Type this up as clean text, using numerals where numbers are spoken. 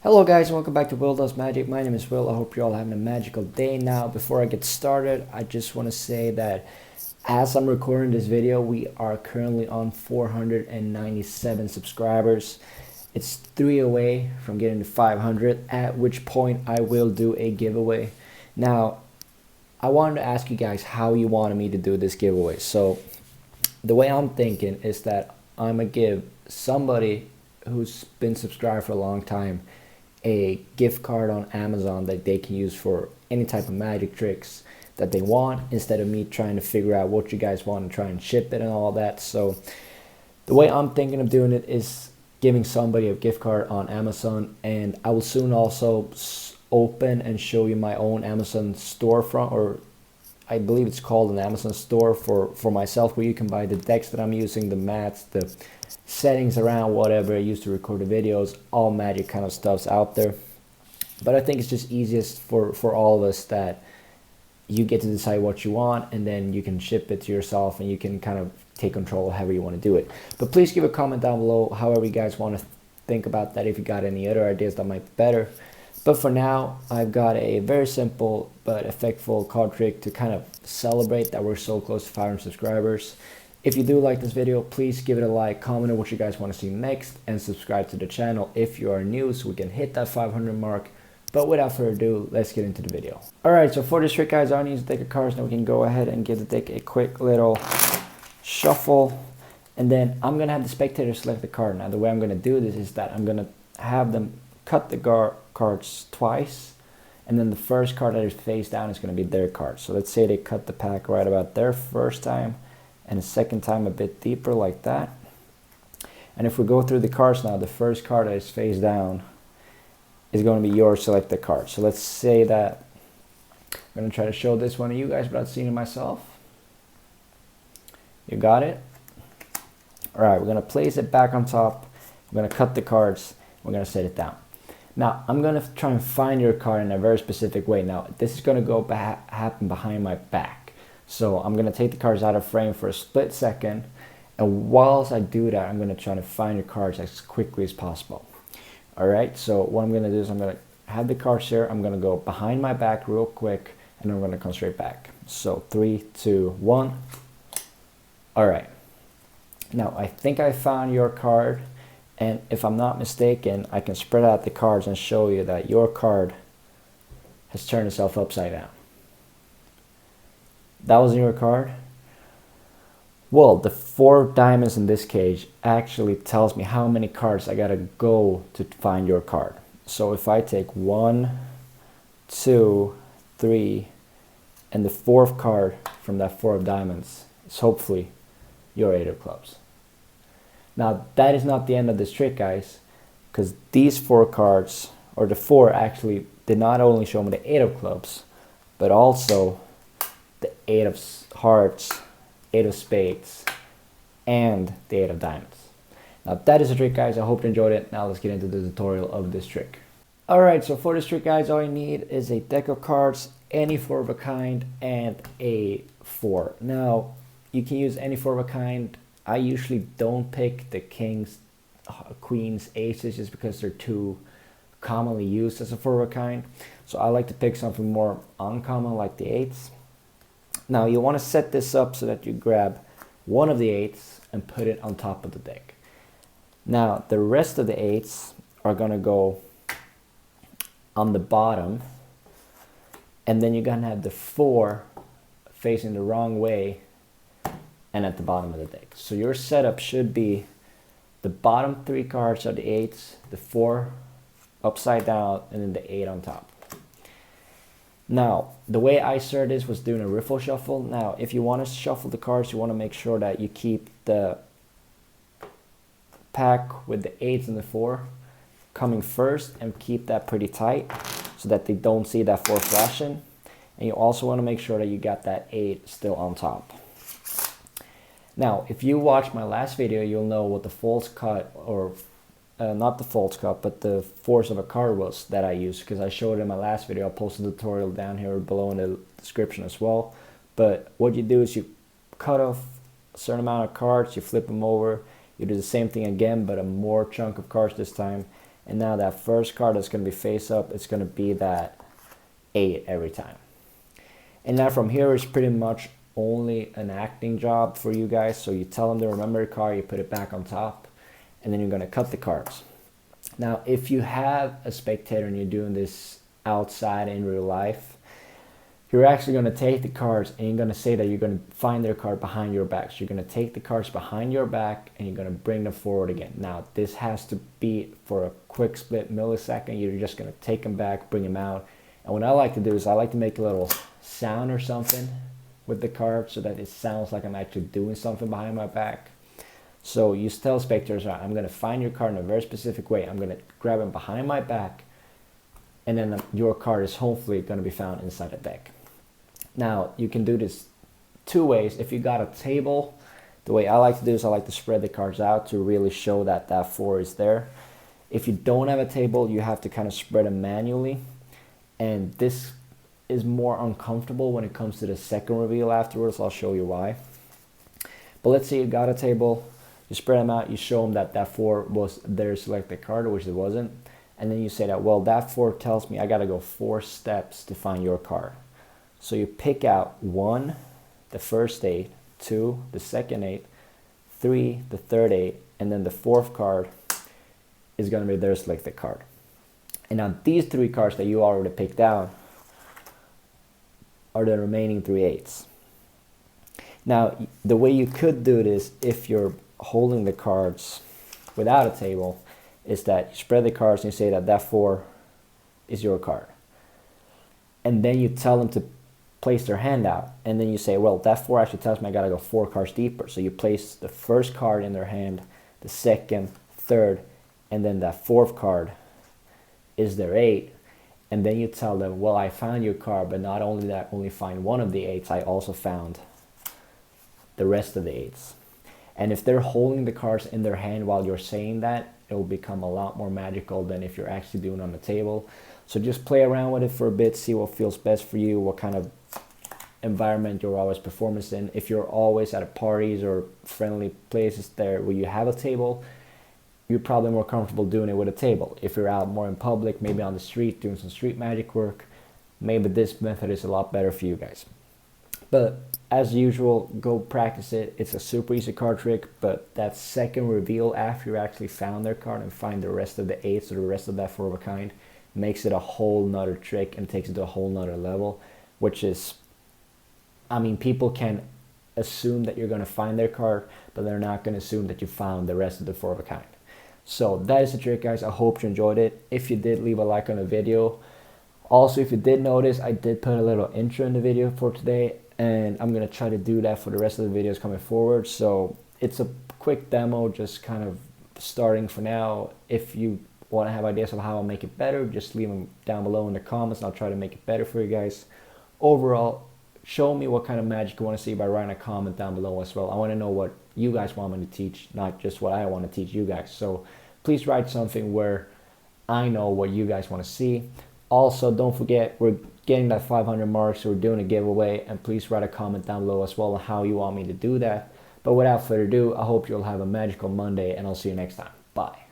Hello guys, welcome back to WillDoesMagic. My name is Will. I hope you're all having a magical day. Now, before I get started, I just want to say that as I'm recording this video, we are currently on 497 subscribers. It's 3 away from getting to 500, at which point I will do a giveaway. Now, I wanted to ask you guys how you wanted me to do this giveaway. So, the way I'm thinking is that I'm going to give somebody who's been subscribed for a long time a gift card on Amazon that they can use for any type of magic tricks that they want, instead of me trying to figure out what you guys want and try and ship it and all that. So the way I'm thinking of doing it is giving somebody a gift card on Amazon, and I will soon also open and show you my own Amazon storefront, or I believe it's called an Amazon store for myself, where you can buy the decks that I'm using, the mats, the settings around whatever I use to record the videos, all magic kind of stuff's out there. But I think it's just easiest for all of us that you get to decide what you want, and then you can ship it to yourself and you can kind of take control however you want to do it. But please give a comment down below however you guys want to think about that, if you got any other ideas that might be better. But for now, I've got a very simple but effectful card trick to kind of celebrate that we're so close to 500 subscribers. If you do like this video, please give it a like, comment on what you guys want to see next, and subscribe to the channel if you are new so we can hit that 500 mark. But without further ado, let's get into the video. Alright, so for this trick guys, I need to take a cards. Now we can go ahead and give the deck a quick little shuffle. And then I'm going to have the spectator select the card. Now the way I'm going to do this is that I'm going to have them cut the cards twice. And then the first card that is face down is going to be their card. So let's say they cut the pack right about there first time, and the second time a bit deeper like that. And if we go through the cards now, the first card that is face down is going to be your selected card. So let's say that I'm going to try to show this one to you guys without seeing it myself. You got it? Alright, we're going to place it back on top. We're going to cut the cards. We're going to set it down. Now, I'm going to try and find your card in a very specific way. Now, this is going to happen behind my back. So I'm going to take the cards out of frame for a split second. And whilst I do that, I'm going to try to find your cards as quickly as possible. Alright, so what I'm going to do is I'm going to have the cards here. I'm going to go behind my back real quick, and I'm going to come straight back. So 3, 2, 1. Alright. Now, I think I found your card. And if I'm not mistaken, I can spread out the cards and show you that your card has turned itself upside down. That wasn't your card? Well, the 4 diamonds in this cage actually tells me how many cards I gotta go to find your card. So if I take 1, 2, 3, and the 4th card from that 4 of diamonds is hopefully your 8 of clubs. Now, that is not the end of this trick, guys, because these 4 cards, or the 4 actually did not only show me the 8 of clubs, but also the 8 of hearts, 8 of spades, and the 8 of diamonds. Now, that is a trick, guys. I hope you enjoyed it. Now, let's get into the tutorial of this trick. Alright, so for this trick, guys, all you need is a deck of cards, any 4 of a kind, and a 4. Now, you can use any 4 of a kind. I usually don't pick the kings, queens, aces, just because they're too commonly used as a 4 of a kind. So I like to pick something more uncommon, like the 8s. Now you want to set this up so that you grab one of the 8s and put it on top of the deck. Now the rest of the 8s are going to go on the bottom, and then you're going to have the 4 facing the wrong way and at the bottom of the deck. So your setup should be the bottom 3 cards are the 8s, the 4 upside down, and then the 8 on top. Now, the way I started this was doing a riffle shuffle. Now, if you want to shuffle the cards, you want to make sure that you keep the pack with the 8s and the 4 coming first, and keep that pretty tight so that they don't see that 4 flashing. And you also want to make sure that you got that 8 still on top. Now, if you watched my last video, you'll know what the false cut, or not the false cut, but the force of a card was that I used, because I showed it in my last video. I'll post a tutorial down here below in the description as well. But what you do is you cut off a certain amount of cards, you flip them over, you do the same thing again, but a more chunk of cards this time, And now that first card that's going to be face up, it's going to be that 8 every time. And now from here, it's pretty much only an acting job for you guys. So you tell them to remember the card, you put it back on top, and then you're going to cut the cards. Now, if you have a spectator and you're doing this outside in real life, you're actually going to take the cards and you're going to say that you're going to find their card behind your back. So you're going to take the cards behind your back and you're going to bring them forward again. Now, this has to be for a quick split millisecond. You're just going to take them back, bring them out. And what I like to do is I like to make a little sound or something with the card so that it sounds like I'm actually doing something behind my back. So you tell spectators, I'm going to find your card in a very specific way. I'm going to grab them behind my back, and then your card is hopefully going to be found inside the deck. Now, you can do this 2 ways. If you got a table, the way I like to do is I like to spread the cards out to really show that that 4 is there. If you don't have a table, you have to kind of spread them manually. And this is more uncomfortable when it comes to the second reveal afterwards. I'll show you why. But let's say you got a table, you spread them out, you show them that that 4 was their selected card, which it wasn't. And then you say that, well, that 4 tells me I got to go 4 steps to find your card. So you pick out 1, the first 8, 2, the second 8, 3, the third 8, and then the 4th card is going to be their selected card. And now these 3 cards that you already picked out are the remaining 3 8s. Now, the way you could do this if you're holding the cards without a table is that you spread the cards and you say that that 4 is your card. And then you tell them to place their hand out, and then you say, well, that 4 actually tells me I gotta go 4 cards deeper. So you place the first card in their hand, the second, third, and then that 4th card is their 8. And then you tell them, well, I found your card, but not only that, only find one of the 8s, I also found the rest of the 8s. And if they're holding the cards in their hand while you're saying that, it will become a lot more magical than if you're actually doing it on the table. So just play around with it for a bit, see what feels best for you, what kind of environment you're always performing in. If you're always at parties or friendly places there where you have a table, you're probably more comfortable doing it with a table. If you're out more in public, maybe on the street doing some street magic work, maybe this method is a lot better for you guys. But as usual, go practice it. It's a super easy card trick, but that second reveal after you actually found their card and find the rest of the 8s or the rest of that 4 of a kind makes it a whole nother trick and takes it to a whole nother level, which is, I mean, people can assume that you're going to find their card, but they're not going to assume that you found the rest of the 4 of a kind. So that is the trick, guys. I hope you enjoyed it. If you did, leave a like on the video. Also, if you did notice, I did put a little intro in the video for today, and I'm going to try to do that for the rest of the videos coming forward. So it's a quick demo, just kind of starting for now. If you want to have ideas of how I'll make it better, just leave them down below in the comments, and I'll try to make it better for you guys. Overall, show me what kind of magic you want to see by writing a comment down below as well. I want to know what you guys want me to teach, not just what I want to teach you guys. So please write something where I know what you guys want to see. Also, don't forget, we're getting that 500 marks, so we're doing a giveaway, and please write a comment down below as well on how you want me to do that. But without further ado, I hope you'll have a magical Monday, and I'll see you next time. Bye.